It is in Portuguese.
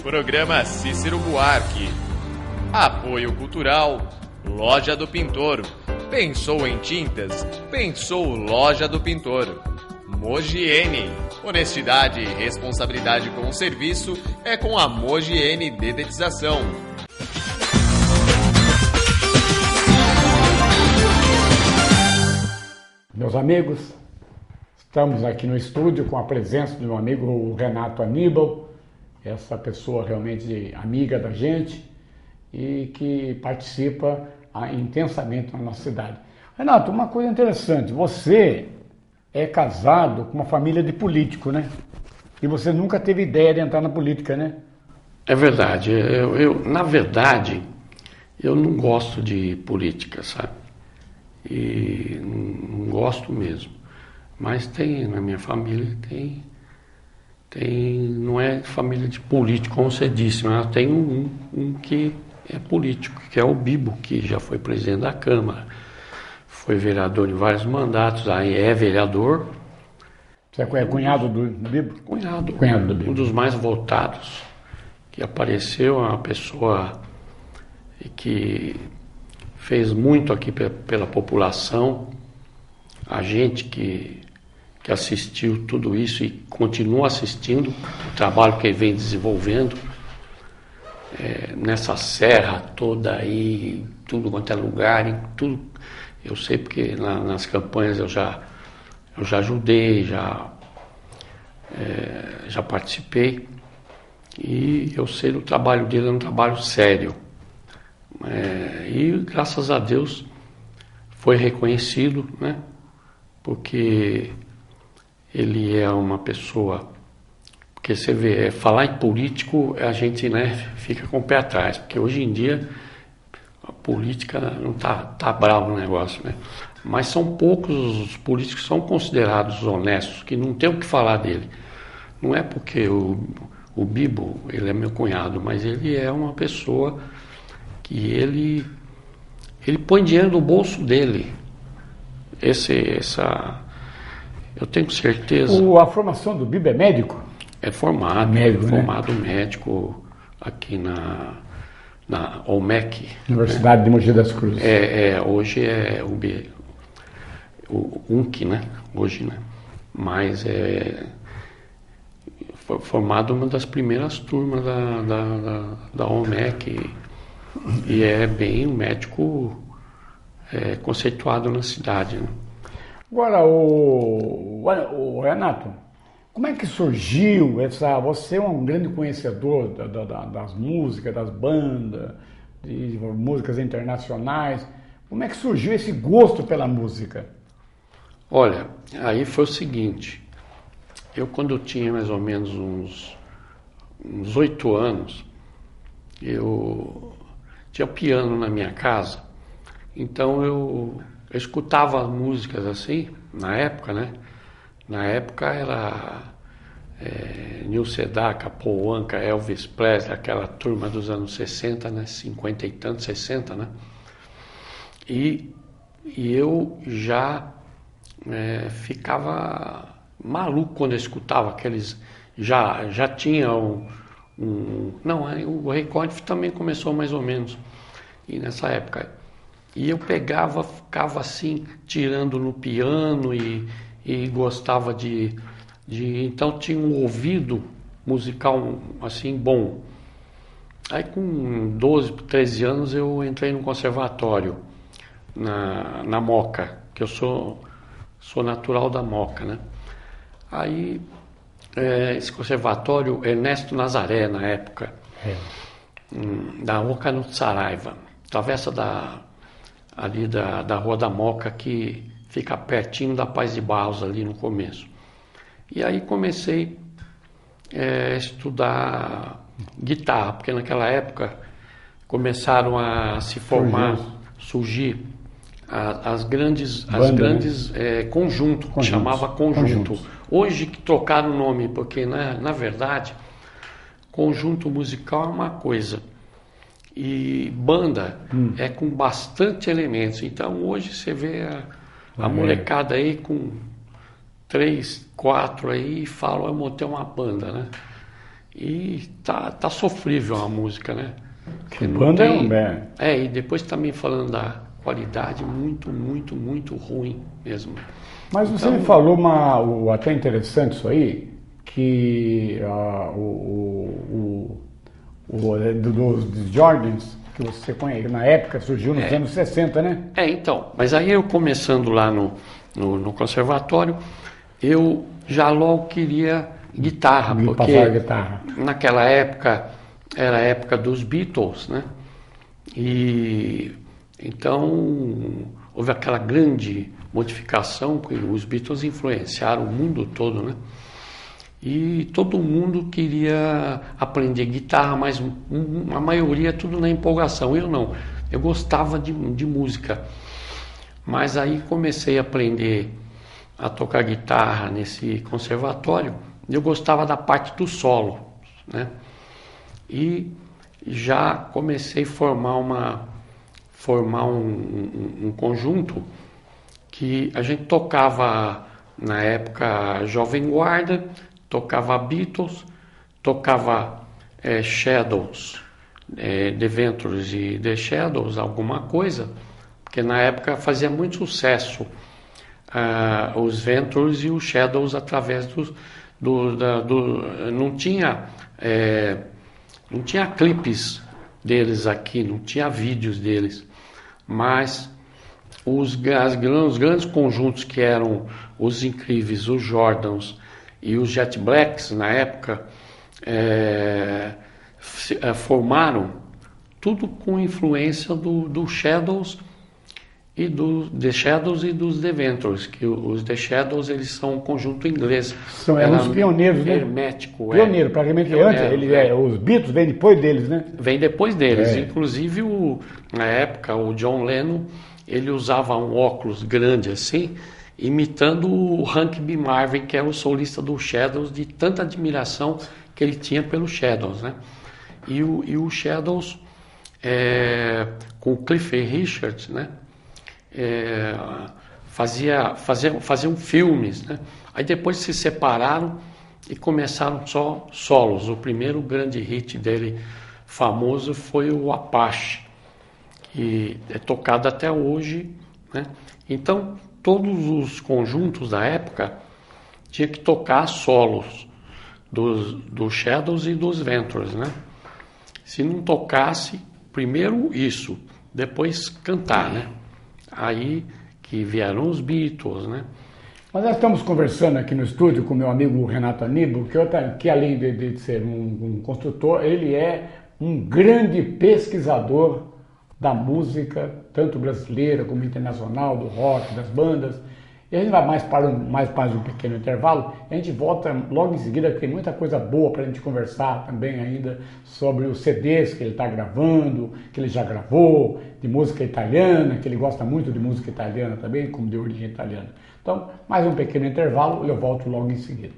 Programa Cícero Buarque. Apoio Cultural, Loja do Pintor. Pensou em tintas? Pensou Loja do Pintor. Mogiene. Honestidade e responsabilidade com o serviço é com a Mogiene Dedetização. Meus amigos, estamos aqui no estúdio com a presença do meu amigo Renato Aníbal, essa pessoa realmente amiga da gente e que participa intensamente na nossa cidade. Renato, uma coisa interessante, você é casado com uma família de político, né? E você nunca teve ideia de entrar na política, né? É verdade. Na verdade, eu não gosto de política, sabe? E não gosto mesmo. Mas tem, na minha família, não é família de político, como você disse, mas tem um que é político, que é o Bibo, que já foi presidente da Câmara, foi vereador em vários mandatos, aí é vereador. Você é cunhado do Bibo? Cunhado do Bibo. Um dos mais votados que apareceu, é uma pessoa que fez muito aqui pela população, a gente que assistiu tudo isso e continua assistindo o trabalho que ele vem desenvolvendo nessa serra toda aí, tudo quanto é lugar, em tudo. Eu sei porque nas campanhas eu já ajudei, já participei e eu sei do trabalho dele, é um trabalho sério. E graças a Deus foi reconhecido, né? Porque ele é uma pessoa, porque você vê, falar em político, a gente, né, fica com o pé atrás, porque hoje em dia a política não tá bravo o negócio, né? Mas são poucos os políticos que são considerados honestos, que não tem o que falar dele. Não é porque o Bibo, ele é meu cunhado, mas ele é uma pessoa que ele põe dinheiro no bolso dele. Eu tenho certeza. A formação do Bibo é médico? É formado, médico aqui na OMEC. Universidade de Mogi das Cruzes. Hoje é o UNC, né? Hoje, né? Mas foi formado uma das primeiras turmas da OMEC e é bem um médico conceituado na cidade, né? Agora, o Renato, como é que surgiu você é um grande conhecedor das músicas, das bandas, de músicas internacionais. Como é que surgiu esse gosto pela música? Olha, aí foi o seguinte, quando eu tinha mais ou menos uns 8 anos, eu tinha piano na minha casa, então eu escutava músicas assim, na época, né? Na época era Neil Sedaka, Paul Anka, Elvis Presley, aquela turma dos anos 60, né? 50 e tantos, 60, né? E eu já ficava maluco quando eu escutava aqueles... Já tinha Não, o Record também começou mais ou menos e nessa época. E eu ficava assim, tirando no piano e gostava de... Então tinha um ouvido musical assim bom. Aí com 12, 13 anos eu entrei no conservatório, na Moca, que eu sou natural da Moca, né? Aí esse conservatório, Ernesto Nazaré na época, da Moca no Saraiva, travessa ali da Rua da Moca, que fica pertinho da Paz de Barros ali no começo. E aí comecei a estudar guitarra, porque naquela época começaram a se formar, surgir as grandes conjunto, que chamava conjunto. Hoje que trocaram o nome, porque na verdade conjunto musical é uma coisa e banda é com bastante elementos. Então hoje você vê a molecada aí com 3, 4 aí e falam, eu montei uma banda, né? E tá sofrível a música, né? Que banda e depois também falando da qualidade, muito, muito, muito ruim mesmo. Mas você me falou até interessante isso aí, que dos Jordans, que você conhece, na época surgiu nos anos 60, né? Então, mas aí eu começando lá no conservatório, eu já logo queria guitarra, porque naquela época era a época dos Beatles, né? E então houve aquela grande modificação que os Beatles influenciaram o mundo todo, né? E todo mundo queria aprender guitarra, mas a maioria tudo na empolgação. Eu não, eu gostava de música, mas aí comecei a aprender a tocar guitarra nesse conservatório. Eu gostava da parte do solo, né? E já comecei a formar um conjunto que a gente tocava na época Jovem Guarda, tocava Beatles, tocava Shadows, The Ventures e The Shadows, alguma coisa, porque na época fazia muito sucesso os Ventures e os Shadows através não tinha clipes deles aqui, não tinha vídeos deles, mas os grandes conjuntos que eram os Incríveis, os Jordans e os Jet Blacks na época formaram tudo com influência do Shadows e do The Shadows e dos The Ventures, que os The Shadows eles são um conjunto inglês. Eram os pioneiros, né? Hermético. Pioneiro, praticamente antes. Os Beatles vêm depois deles, né? Vem depois deles. Inclusive, na época, o John Lennon, ele usava um óculos grande assim, imitando o Hank B. Marvin, que é o solista do Shadows, de tanta admiração que ele tinha pelo Shadows, né? E o Shadows, com o Cliff Richard, né? Faziam filmes, né? Aí depois se separaram e começaram só solos. O primeiro grande hit dele famoso foi o Apache, que é tocado até hoje, né? Então todos os conjuntos da época tinha que tocar solos dos Shadows e dos Ventures, né? Se não tocasse, primeiro isso, depois cantar, né? Aí que vieram os Beatles, né? Mas nós estamos conversando aqui no estúdio com meu amigo Renato Aníbal, que além de ser um construtor, ele é um grande pesquisador da música, tanto brasileira como internacional, do rock, das bandas. E a gente vai mais para um pequeno intervalo, e a gente volta logo em seguida, que tem muita coisa boa para a gente conversar também ainda sobre os CDs que ele está gravando, que ele já gravou, de música italiana, que ele gosta muito de música italiana também, como de origem italiana. Então, mais um pequeno intervalo e eu volto logo em seguida.